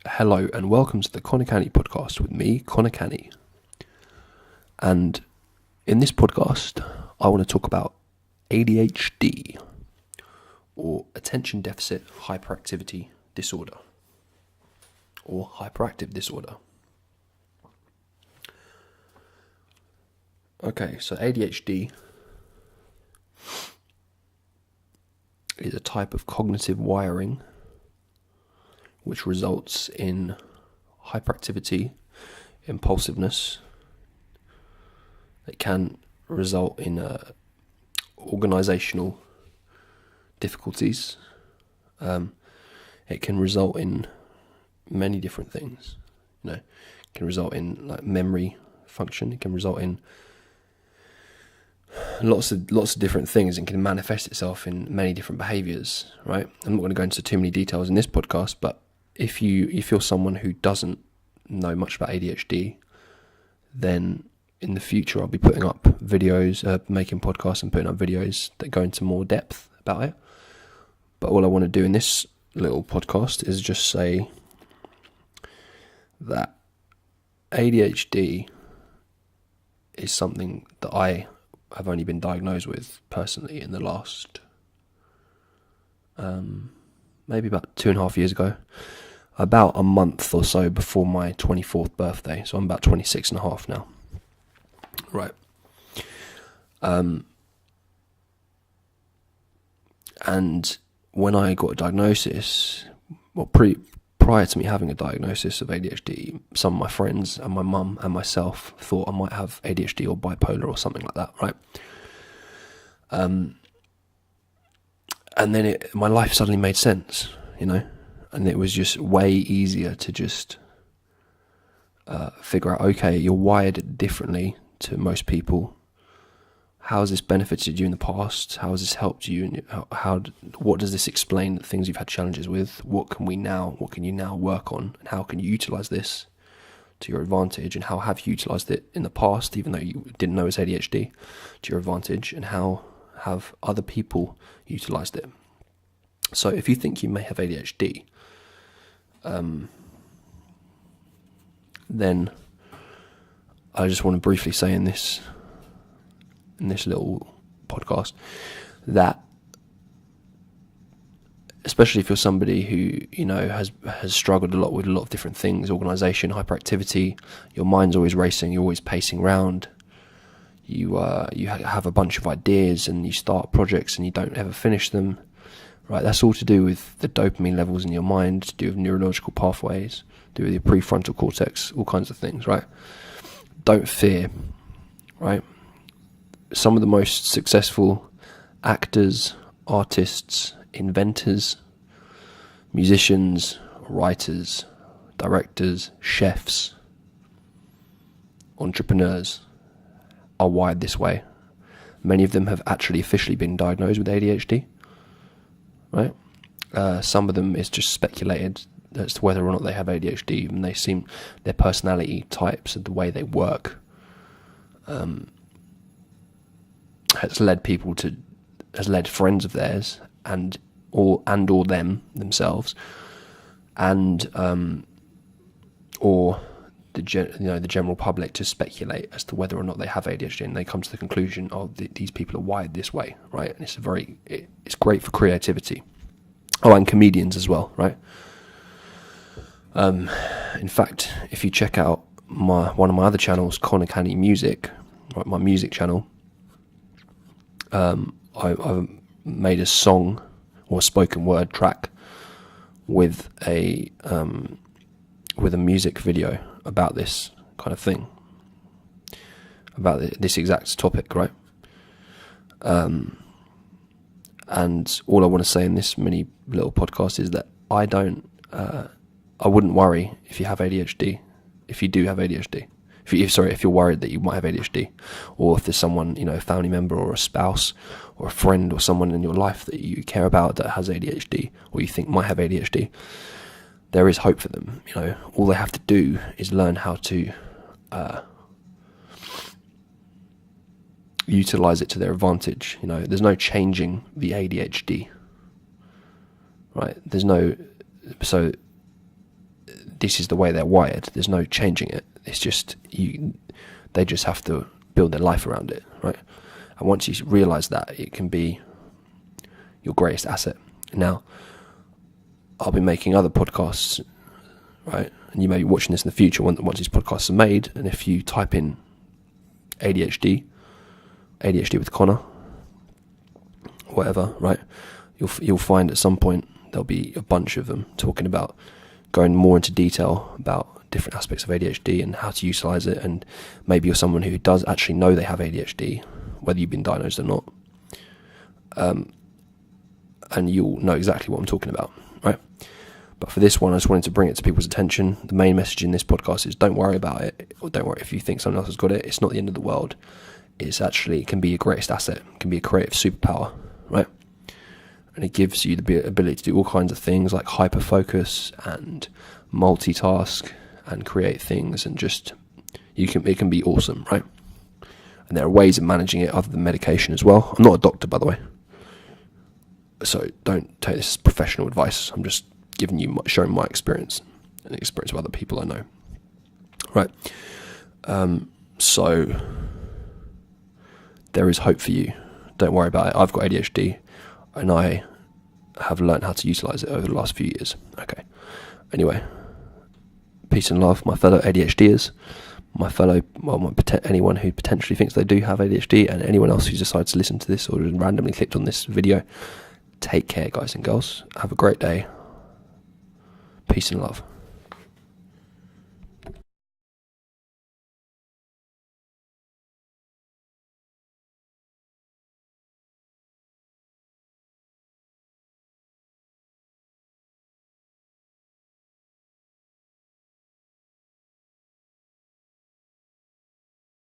Hello and welcome to the Conor Canney Podcast with me, Conor Canney. And in this podcast, I want to talk about ADHD, or Attention Deficit Hyperactivity Disorder, or Hyperactive Disorder. Okay, so ADHD is a type of cognitive wiring which results in hyperactivity, impulsiveness. It can result in organisational difficulties. It can result in many different things. It can result in like memory function. It can result in lots of different things, and can manifest itself in many different behaviours. Right? I'm not going to go into too many details in this podcast, but if you're someone who doesn't know much about ADHD, then in the future I'll be putting up videos, making podcasts and putting up videos that go into more depth about it. But all I want to do in this little podcast is just say that ADHD is something that I have only been diagnosed with personally in the last maybe about 2.5 years ago, about a month or so before my 24th birthday. So I'm about 26 and a half now. Right. And when I got a diagnosis, prior to me having a diagnosis of ADHD, some of my friends and my mum and myself thought I might have ADHD or bipolar or something like that, right? And then my life suddenly made sense, and it was just way easier to just figure out, okay, you're wired differently to most people. How has this benefited you in the past? How has this helped you? And what does this explain the things you've had challenges with? What can you now work on? And how can you utilise this to your advantage? And how have you utilised it in the past, even though you didn't know it's ADHD, to your advantage? And how have other people utilised it? So if you think you may have ADHD, then I just want to briefly say in this little podcast that, especially if you're somebody who has struggled a lot with a lot of different things, organisation, hyperactivity, your mind's always racing, you're always pacing around, you have a bunch of ideas and you start projects and you don't ever finish them, right? That's all to do with the dopamine levels in your mind, to do with neurological pathways, to do with your prefrontal cortex, all kinds of things, right? Don't fear, right? Some of the most successful actors, artists, inventors, musicians, writers, directors, chefs, entrepreneurs are wired this way. Many of them have actually officially been diagnosed with ADHD, right? Some of them is just speculated as to whether or not they have ADHD, and their personality types and the way they work has led friends of theirs or them themselves, and or the general public to speculate as to whether or not they have ADHD, and they come to the conclusion, these people are wired this way, right? And it's great for creativity. Oh, and comedians as well, right? In fact, if you check out one of my other channels, Conor Canney Music, right, my music channel, I've made a song or a spoken word track with a music video about this kind of thing, about this exact topic, right? And all I want to say in this mini little podcast is that I wouldn't worry if you have ADHD, if you do have ADHD. If you're worried that you might have ADHD, or if there's someone, a family member or a spouse or a friend or someone in your life that you care about that has ADHD, or you think might have ADHD, there is hope for them. All they have to do is learn how to utilize it to their advantage. There's no changing the ADHD, right? So this is the way they're wired. There's no changing it. It's just they just have to build their life around it, right? And once you realise that, it can be your greatest asset. Now, I'll be making other podcasts, right? And you may be watching this in the future once these podcasts are made. And if you type in ADHD with Conor, whatever, right? You'll find at some point there'll be a bunch of them talking about going more into detail about different aspects of ADHD and how to utilise it. And maybe you're someone who does actually know they have ADHD, whether you've been diagnosed or not. And you'll know exactly what I'm talking about, right? But for this one, I just wanted to bring it to people's attention. The main message in this podcast is don't worry about it, or don't worry if you think someone else has got it. It's not the end of the world. It can be your greatest asset. It can be a creative superpower, right? And it gives you the ability to do all kinds of things like hyper-focus and multitask and create things, and just it can be awesome, right? And there are ways of managing it other than medication as well. I'm not a doctor, by the way, so don't take this as professional advice. I'm just showing my experience and the experience of other people I know, right? So there is hope for you. Don't worry about it. I've got ADHD, and I have learned how to utilise it over the last few years. Okay. Anyway, peace and love, my fellow ADHDers, anyone who potentially thinks they do have ADHD, and anyone else who decides to listen to this or randomly clicked on this video. Take care, guys and girls. Have a great day. Peace and love.